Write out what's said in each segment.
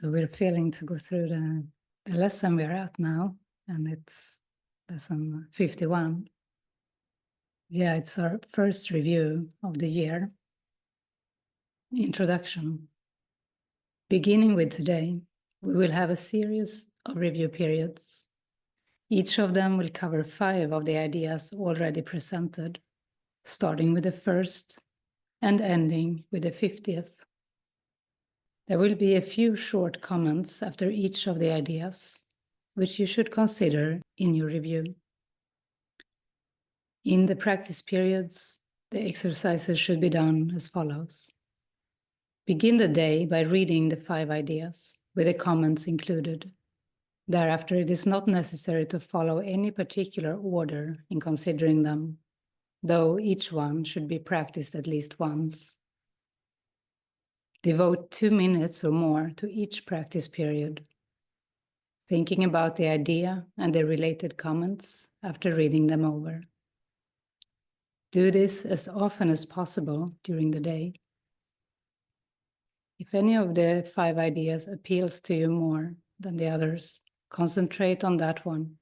So we're feeling to go through the lesson we're at now, and it's lesson 51. Yeah, it's our first review of the year. Introduction. Beginning with today, we will have a series of review periods. Each of them will cover 5 of the ideas already presented, starting with the first and ending with the 50th. There will be a few short comments after each of the ideas, which you should consider in your review. In the practice periods, the exercises should be done as follows. Begin the day by reading the 5 ideas, with the comments included. Thereafter, it is not necessary to follow any particular order in considering them, though each one should be practiced at least once. Devote 2 minutes or more to each practice period, thinking about the idea and the related comments after reading them over. Do this as often as possible during the day. If any of the 5 ideas appeals to you more than the others, concentrate on that one.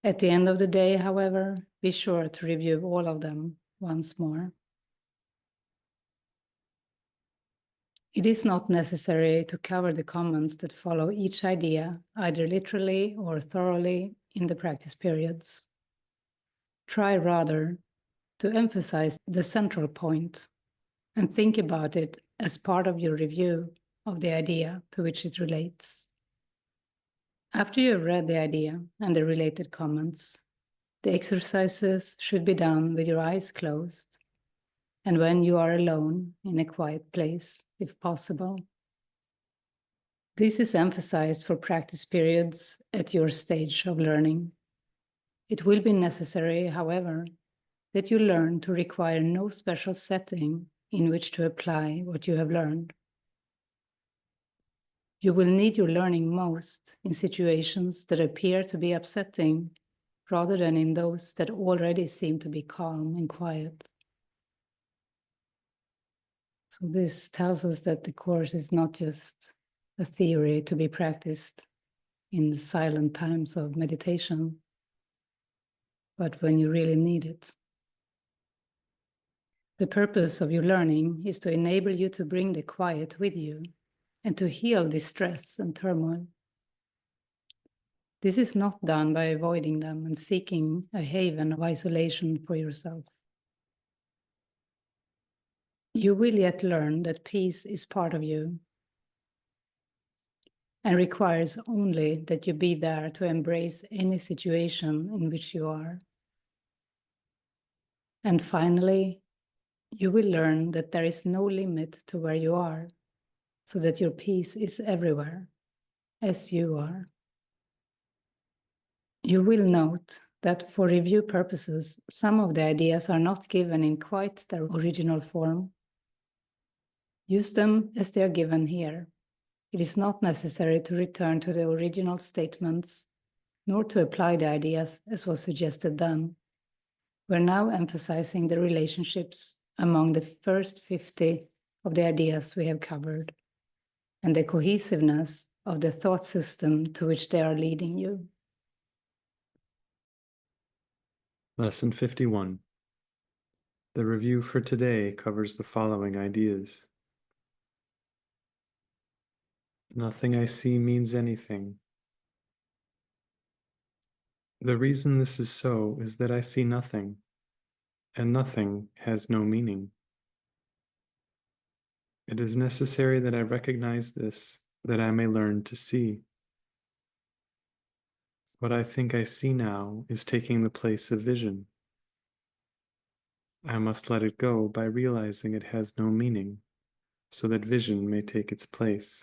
At the end of the day, however, be sure to review all of them once more. It is not necessary to cover the comments that follow each idea, either literally or thoroughly, in the practice periods. Try rather to emphasize the central point and think about it as part of your review of the idea to which it relates. After you have read the idea and the related comments, the exercises should be done with your eyes closed and when you are alone in a quiet place, if possible. This is emphasized for practice periods at your stage of learning. It will be necessary, however, that you learn to require no special setting in which to apply what you have learned. You will need your learning most in situations that appear to be upsetting, rather than in those that already seem to be calm and quiet. So this tells us that the course is not just a theory to be practiced in the silent times of meditation, but when you really need it. The purpose of your learning is to enable you to bring the quiet with you and to heal distress and turmoil. This is not done by avoiding them and seeking a haven of isolation for yourself. You will yet learn that peace is part of you and requires only that you be there to embrace any situation in which you are. And finally, you will learn that there is no limit to where you are, so that your peace is everywhere, as you are. You will note that for review purposes, some of the ideas are not given in quite their original form. Use them as they are given here. It is not necessary to return to the original statements, nor to apply the ideas as was suggested then. We're now emphasizing the relationships among the first 50 of the ideas we have covered, and the cohesiveness of the thought system to which they are leading you. Lesson 51. The review for today covers the following ideas. Nothing I see means anything. The reason this is so is that I see nothing, and nothing has no meaning. It is necessary that I recognize this, that I may learn to see. What I think I see now is taking the place of vision. I must let it go by realizing it has no meaning, so that vision may take its place.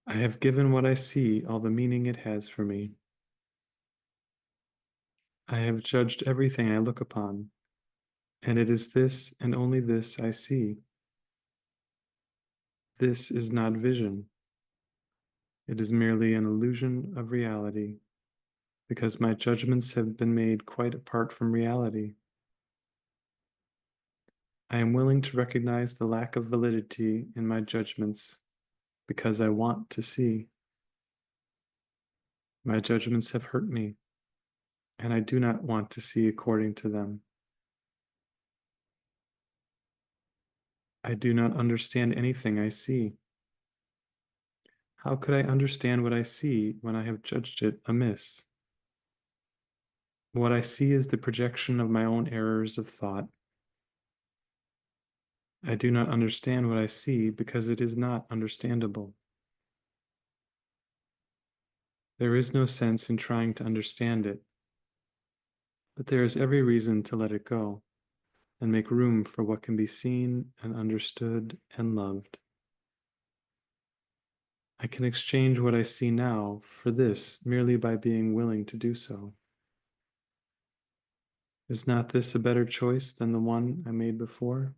I have given what I see all the meaning it has for me. I have judged everything I look upon, and it is this and only this I see. This is not vision. It is merely an illusion of reality, because my judgments have been made quite apart from reality. I am willing to recognize the lack of validity in my judgments because I want to see. My judgments have hurt me, and I do not want to see according to them. I do not understand anything I see. How could I understand what I see when I have judged it amiss? What I see is the projection of my own errors of thought. I do not understand what I see because it is not understandable. There is no sense in trying to understand it, but there is every reason to let it go and make room for what can be seen and understood and loved. I can exchange what I see now for this merely by being willing to do so. Is not this a better choice than the one I made before?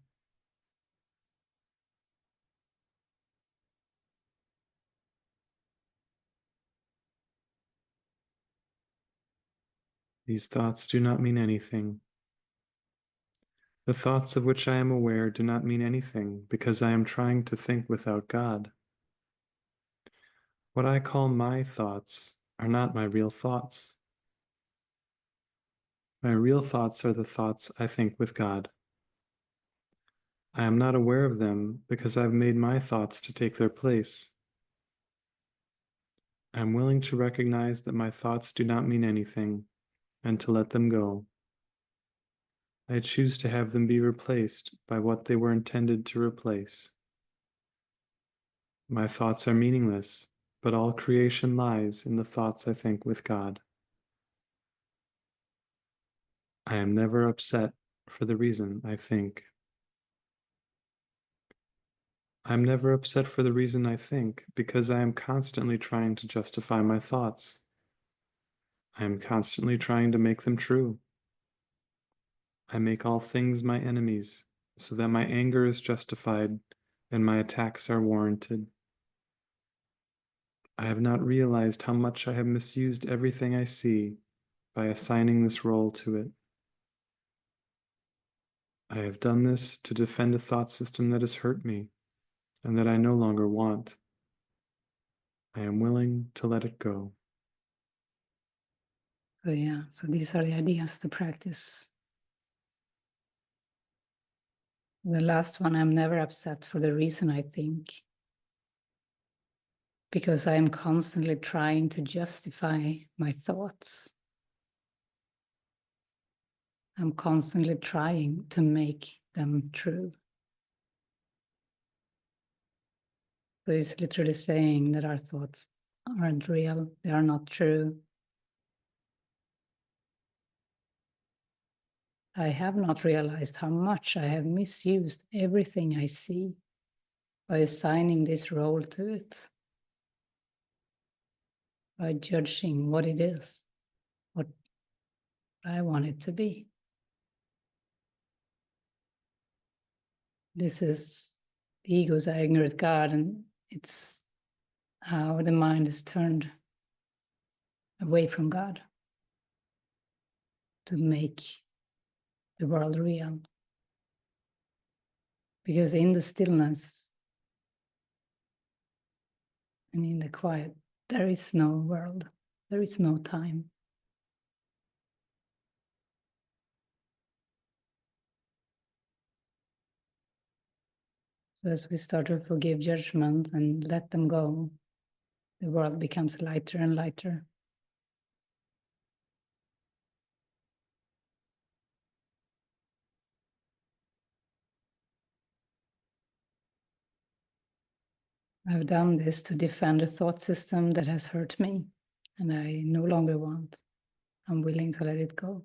These thoughts do not mean anything. The thoughts of which I am aware do not mean anything because I am trying to think without God. What I call my thoughts are not my real thoughts. My real thoughts are the thoughts I think with God. I am not aware of them because I've made my thoughts to take their place. I am willing to recognize that my thoughts do not mean anything and to let them go. I choose to have them be replaced by what they were intended to replace. My thoughts are meaningless, but all creation lies in the thoughts I think with God. I am never upset for the reason I think. I am never upset for the reason I think because I am constantly trying to justify my thoughts. I am constantly trying to make them true. I make all things my enemies so that my anger is justified and my attacks are warranted. I have not realized how much I have misused everything I see by assigning this role to it. I have done this to defend a thought system that has hurt me and that I no longer want. I am willing to let it go. So yeah, so these are the ideas to practice. The last one, I'm never upset for the reason I think, because I am constantly trying to justify my thoughts. I'm constantly trying to make them true. So it's literally saying that our thoughts aren't real, they are not true. I have not realized how much I have misused everything I see by assigning this role to it, by judging what it is, what I want it to be. This is the ego's anger at God, and it's how the mind is turned away from God to make the world real. Because in the stillness and in the quiet, there is no world, there is no time. So as we start to forgive judgment and let them go, the world becomes lighter and lighter. I've done this to defend a thought system that has hurt me, and I no longer want. I'm willing to let it go.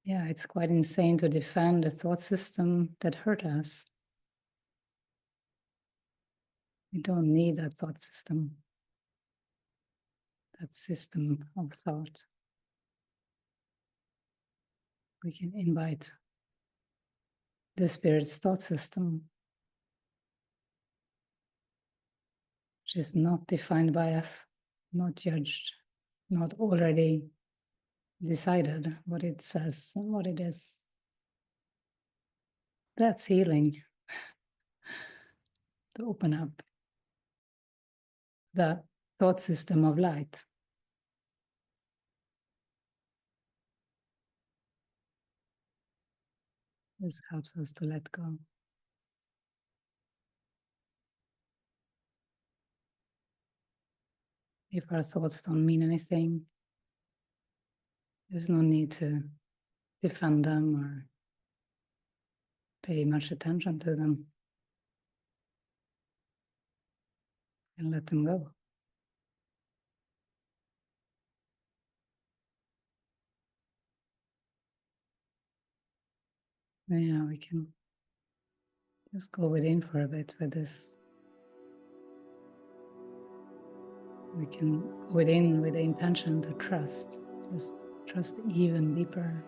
Yeah, it's quite insane to defend a thought system that hurt us. We don't need that thought system, that system of thought. We can invite the Spirit's thought system, which is not defined by us, not judged, not already decided what it says and what it is. That's healing. To open up that thought system of light. This helps us to let go. If our thoughts don't mean anything, there's no need to defend them or pay much attention to them. And let them go. Yeah, we can just go within for a bit with this. We can go within with the intention to trust, just trust even deeper.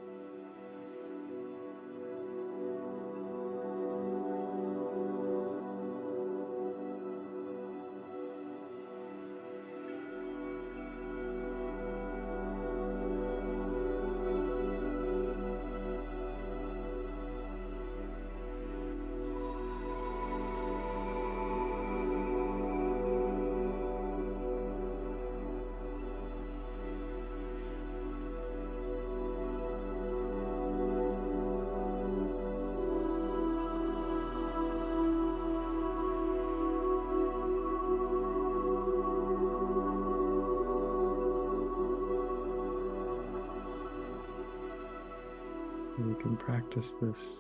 We can practice this.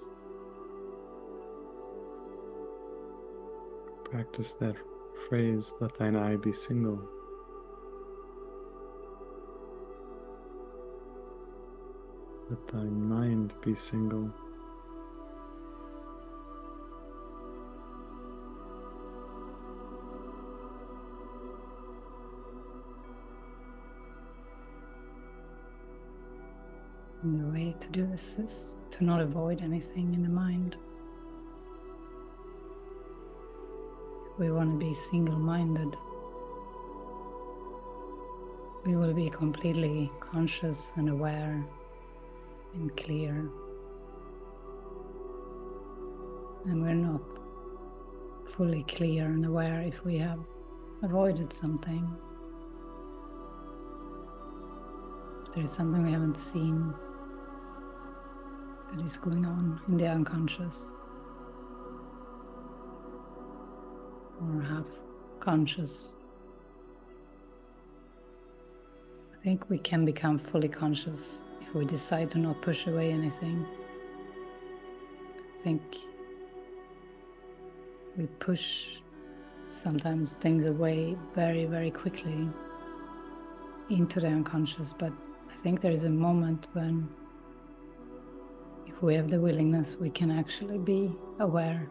Practice that phrase, let thine eye be single. Let thine mind be single. And the way to do this is to not avoid anything in the mind. If we want to be single-minded, we will be completely conscious and aware and clear. And we're not fully clear and aware if we have avoided something. If there is something we haven't seen that is going on in the unconscious or half conscious. I think we can become fully conscious if we decide to not push away anything. I think we push sometimes things away very, very quickly into the unconscious, but I think there is a moment when, if we have the willingness, we can actually be aware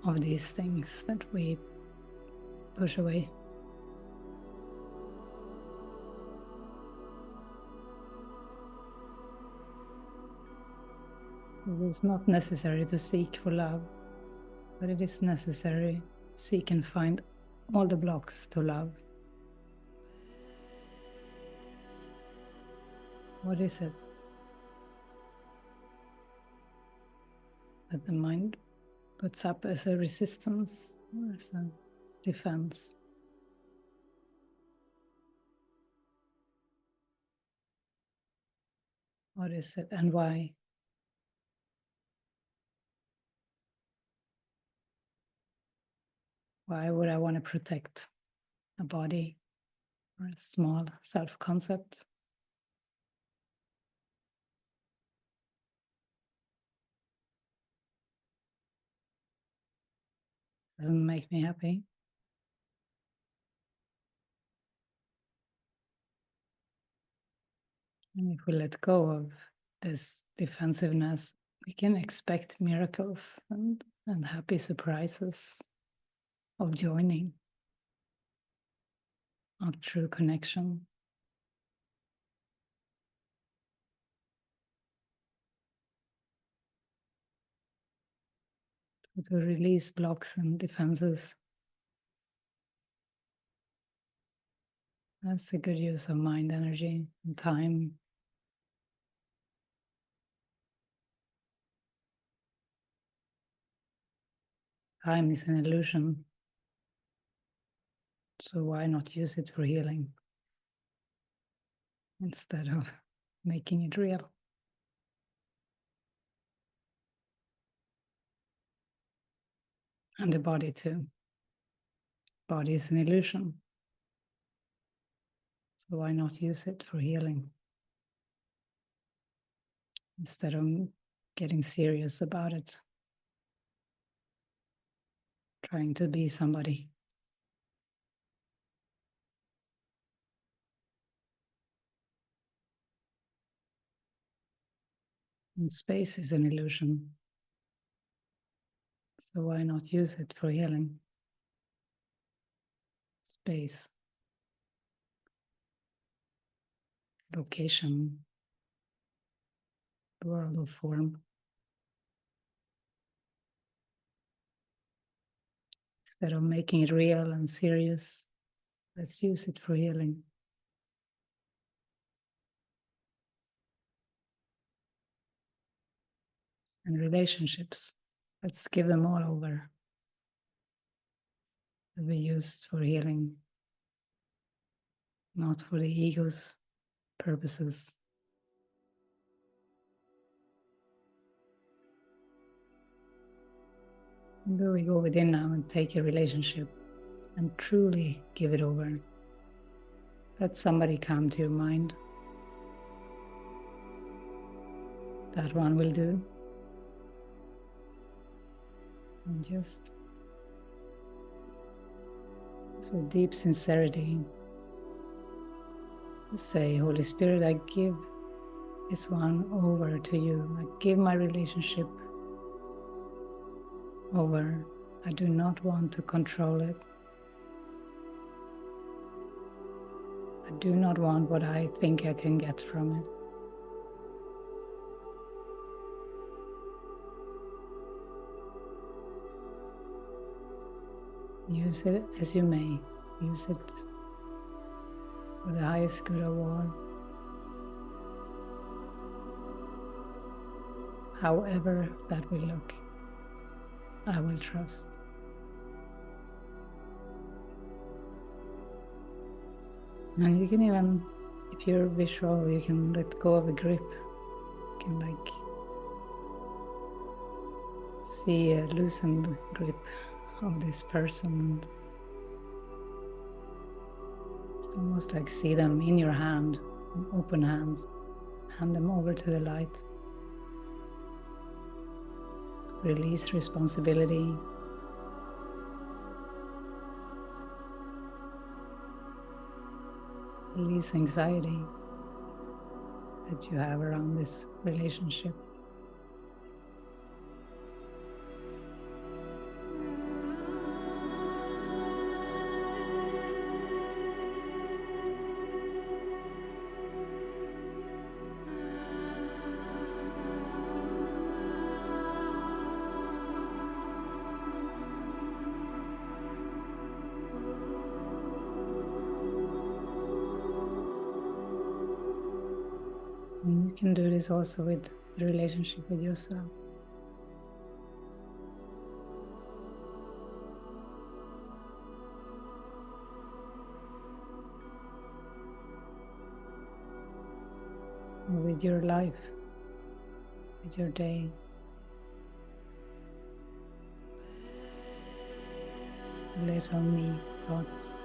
of these things that we push away. It is not necessary to seek for love, but it is necessary to seek and find all the blocks to love. What is it that the mind puts up as a resistance or as a defense? What is it and why? Why would I want to protect a body or a small self-concept? Doesn't make me happy. And if we let go of this defensiveness, we can expect miracles and happy surprises of joining, of true connection. To release blocks and defenses. That's a good use of mind energy and time. Time is an illusion, so why not use it for healing instead of making it real? And the body too. Body is an illusion, so why not use it for healing instead of getting serious about it, trying to be somebody? And space is an illusion, so why not use it for healing? Space, location, world of form. Instead of making it real and serious, let's use it for healing. And relationships, let's give them all over to be used for healing, not for the ego's purposes. Maybe we go within now and take a relationship and truly give it over. Let somebody come to your mind. That one will do. And just with deep sincerity, say, Holy Spirit, I give this one over to you. I give my relationship over. I do not want to control it. I do not want what I think I can get from it. Use it as you may. Use it for the highest good of all. However that will look, I will trust. And you can even, if you're visual, you can let go of a grip. You can like see a loosened grip of this person. It's almost like see them in your hand, an open hand. Hand them over to the light. Release responsibility. Release anxiety that you have around this relationship. And you can do this also with the relationship with yourself. Or with your life, with your day. Little me thoughts.